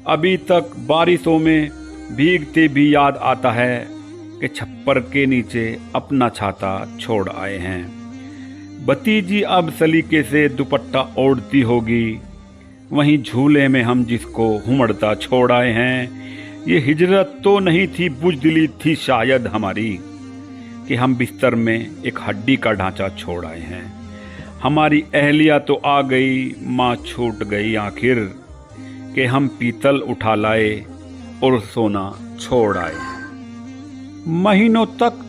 अभी तक बारिशों में भीगते भी याद आता है कि छप्पर के नीचे अपना छाता छोड़ आए हैं। भतीजी अब सलीके से दुपट्टा ओढ़ती होगी, वहीं झूले में हम जिसको हुमड़ता छोड़ आए हैं। ये हिजरत तो नहीं थी, बुज़दिली थी शायद हमारी, कि हम बिस्तर में एक हड्डी का ढांचा छोड़ आए हैं। हमारी अहलिया तो आ गई, माँ छूट गई आखिर, कि हम पीतल उठा लाए और सोना छोड़ आए। महीनों तक